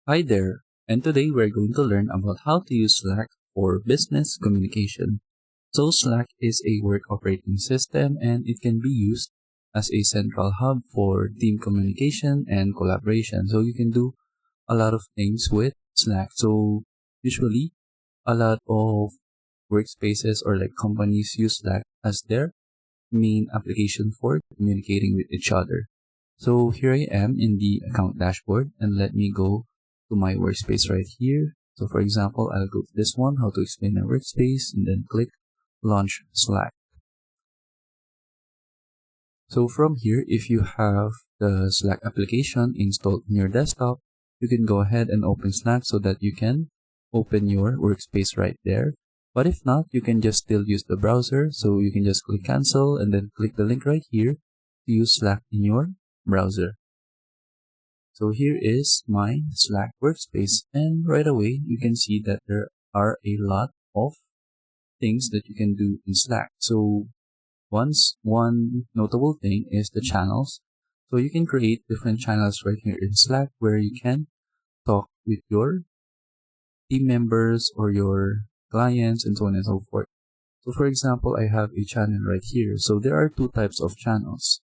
Hi there, and today we're going to learn about how to use Slack for business communication. So Slack is a work operating system and it can be used as a central hub for team communication and collaboration. So you can do a lot of things with Slack. So usually a lot of workspaces or like companies use Slack as their main application for communicating with each other. So here I am in the account dashboard and let me go to my workspace right here. So for example, I'll go to this one, how to explain my workspace, and then click launch Slack. So from here, if you have the Slack application installed on your desktop, you can go ahead and open Slack so that you can open your workspace right there. But if not, you can just still use the browser. So you can just click cancel and then click the link right here to use Slack in your browser. So here is my Slack workspace, and right away you can see that there are a lot of things that you can do in Slack. So one notable thing is the channels. So you can create different channels right here in Slack where you can talk with your team members or your clients and so on and so forth. So for example, I have a channel right here. So there are two types of channels.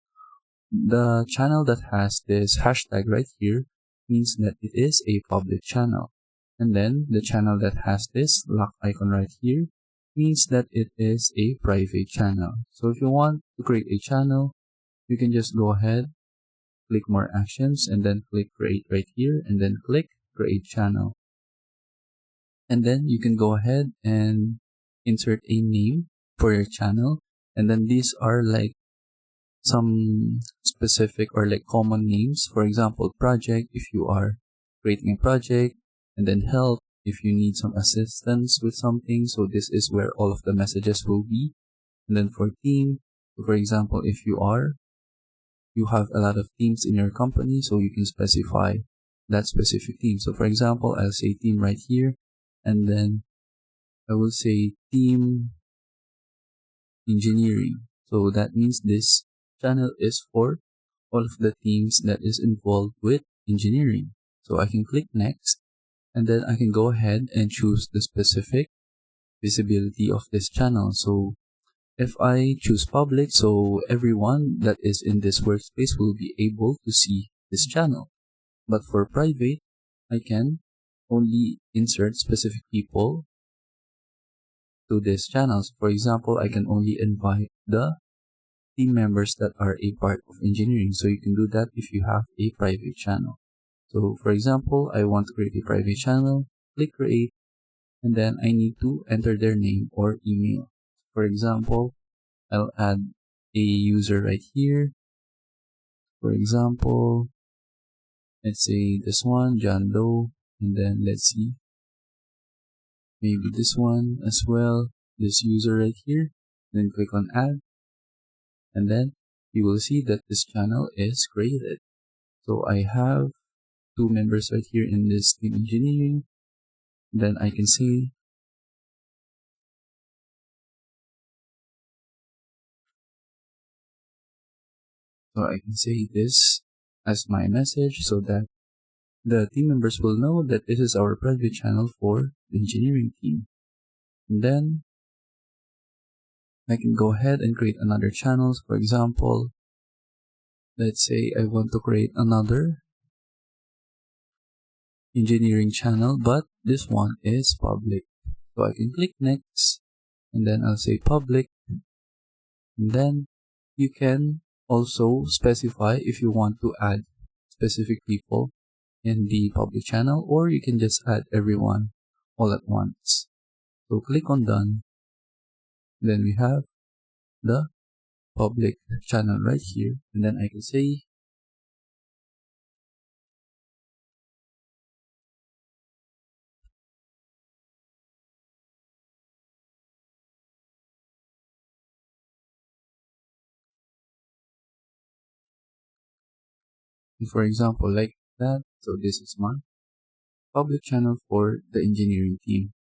The channel that has this hashtag right here means that it is a public channel. And then the channel that has this lock icon right here means that it is a private channel. So if you want to create a channel, you can just go ahead, click more actions, and then click create right here, and then click create channel. And then you can go ahead and insert a name for your channel. And then these are like some specific or like common names. For example, project if you are creating a project, and then help if you need some assistance with something. So this is where all of the messages will be. And then for team, for example, if you have a lot of teams in your company, so you can specify that specific team. So for example, I'll say team right here, and then I will say team engineering. So that means this channel is for all of the teams that is involved with engineering. So I can click next, and then I can go ahead and choose the specific visibility of this channel. So if I choose public, so everyone that is in this workspace will be able to see this channel. But for private, I can only insert specific people to this channel. So for example, I can only invite the team members that are a part of engineering. So you can do that if you have a private channel. So for example, I want to create a private channel, click create, and then I need to enter their name or email. For example, I'll add a user right here. For example, let's say this one, John Doe, and then let's see, maybe this one as well, this user right here. Then click on add, and then you will see that this channel is created. So I have two members right here in this team engineering. Then I can say this as my message so that the team members will know that this is our private channel for the engineering team. And then I can go ahead and create another channel. For example, let's say I want to create another engineering channel, but this one is public. So I can click next, and then I'll say public. And then you can also specify if you want to add specific people in the public channel, or you can just add everyone all at once. So click on done. Then we have the public channel right here, and then I can say for example like that. So this is my public channel for the engineering team.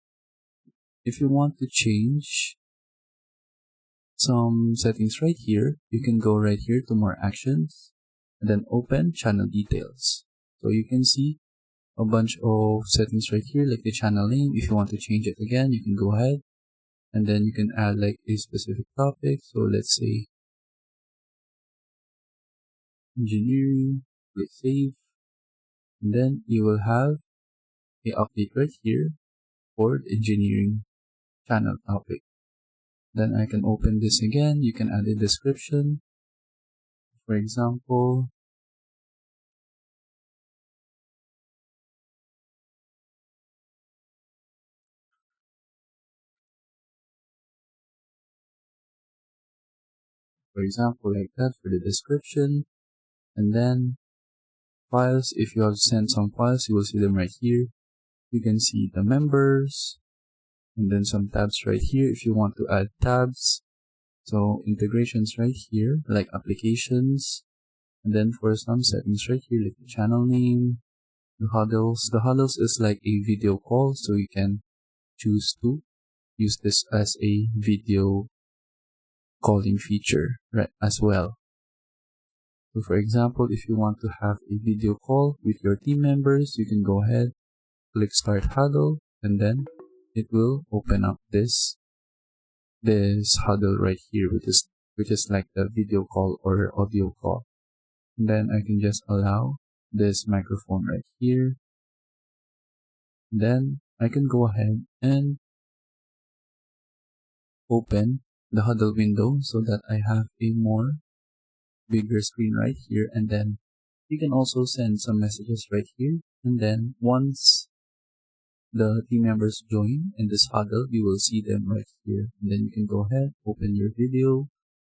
If you want to change some settings right here, you can go right here to more actions and then open channel details. So you can see a bunch of settings right here, like the channel name. If you want to change it again, you can go ahead, and then you can add like a specific topic. So let's say engineering, click save, and then you will have a update right here for the engineering channel topic. Then I can open this again. You can add a description. For example, like that for the description. And then files, if you have sent some files, you will see them right here. You can see the members, and then some tabs right here if you want to add tabs. So integrations right here, like applications, and then for some settings right here, like the channel name, the huddles. The huddles is like a video call, so you can choose to use this as a video calling feature, right, as well. So for example, if you want to have a video call with your team members, you can go ahead, click start huddle, and then it will open up this huddle right here, which is like the video call or audio call. And then I can just allow this microphone right here. Then I can go ahead and open the huddle window so that I have a more bigger screen right here. And then you can also send some messages right here. And then once the team members join in this huddle, you will see them right here. And then you can go ahead, open your video,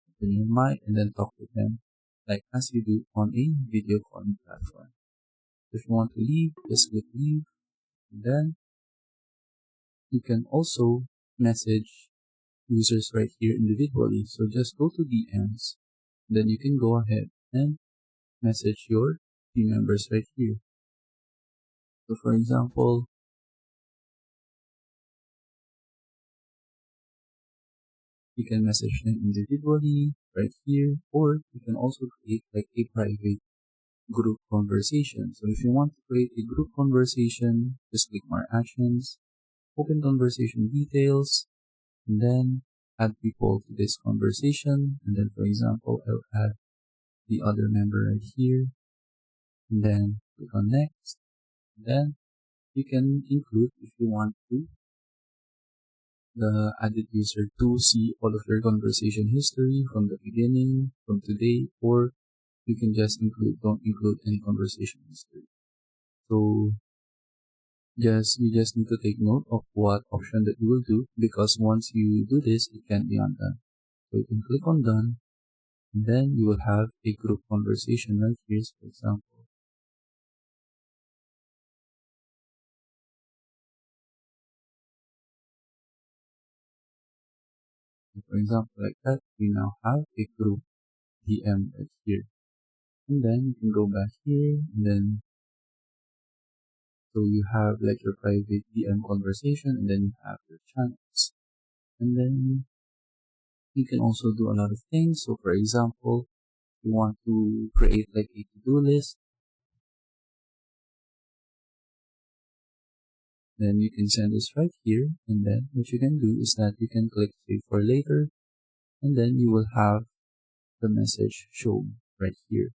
open your mic, and then talk to them like as you do on a video calling platform. If you want to leave, just click leave. And then you can also message users right here individually. So just go to DMs. Then you can go ahead and message your team members right here. So for example, you can message them individually right here, or you can also create like a private group conversation. So if you want to create a group conversation, just click more actions, open conversation details, and then add people to this conversation. And then for example, I'll add the other member right here, and then click on next. And then you can include, if you want to, the added user to see all of your conversation history from the beginning, from today, or you can just don't include any conversation history. So you just need to take note of what option that you will do, because once you do this, it can be undone. So you can click on done, and then you will have a group conversation right here. So for example, like that, we now have a group DM right here. And then you can go back here, and then so you have like your private DM conversation, and then you have your channels. And then you can also do a lot of things. So for example, you want to create like a to-do list, then you can send this right here. And then what you can do is that you can click save for later, and then you will have the message shown right here,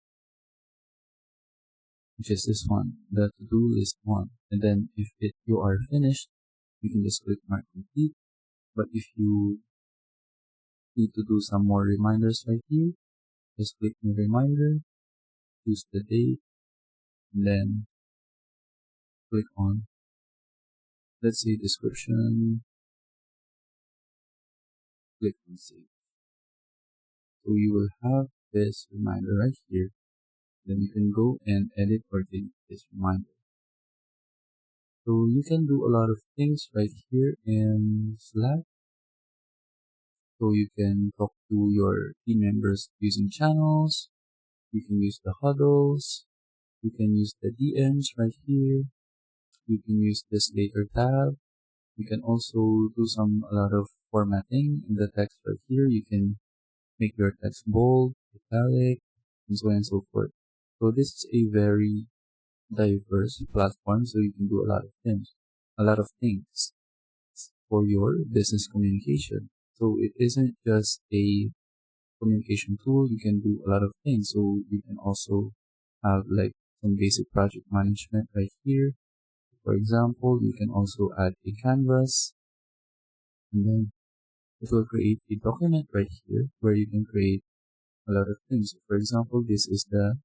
which is this one, the to-do list one. And then if you are finished, you can just click mark complete. But if you need to do some more reminders right here, just click new reminder, choose the date, and then click on, let's say, description, click on save. So you will have this reminder right here. Then you can go and edit or delete this reminder. So you can do a lot of things right here in Slack. So you can talk to your team members using channels. You can use the huddles. You can use the DMs right here. You can use this later tab. You can also do a lot of formatting in the text right here. You can make your text bold, italic, and so on and so forth. So this is a very diverse platform, so you can do a lot of things for your business communication. So it isn't just a communication tool, you can do a lot of things. So you can also have like some basic project management right here. For example, you can also add a canvas, and then it will create a document right here where you can create a lot of things. For example, this is the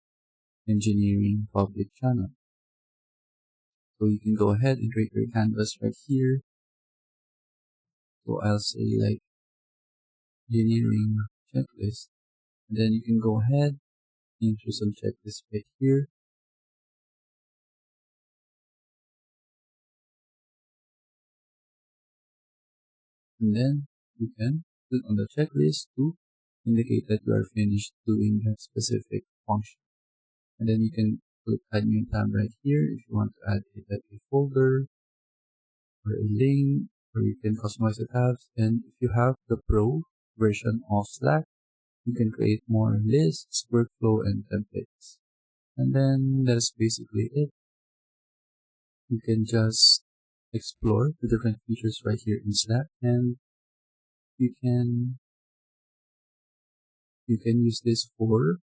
engineering public channel. So you can go ahead and create your canvas right here. So I'll say like engineering checklist. And then you can go ahead and enter some checklist right here. And then you can click on the checklist to indicate that you are finished doing that specific function. And then you can click add new tab right here if you want to add a folder or a link, or you can customize the tabs. And if you have the pro version of Slack, you can create more lists, workflow, and templates. And then that's basically it. You can just explore the different features right here in Slack, and you can use this for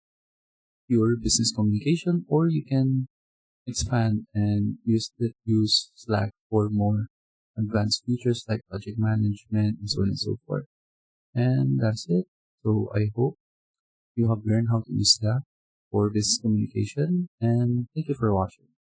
your business communication, or you can expand and use Slack for more advanced features like project management and so on and so forth. And that's it. So I hope you have learned how to use Slack for business communication, and thank you for watching.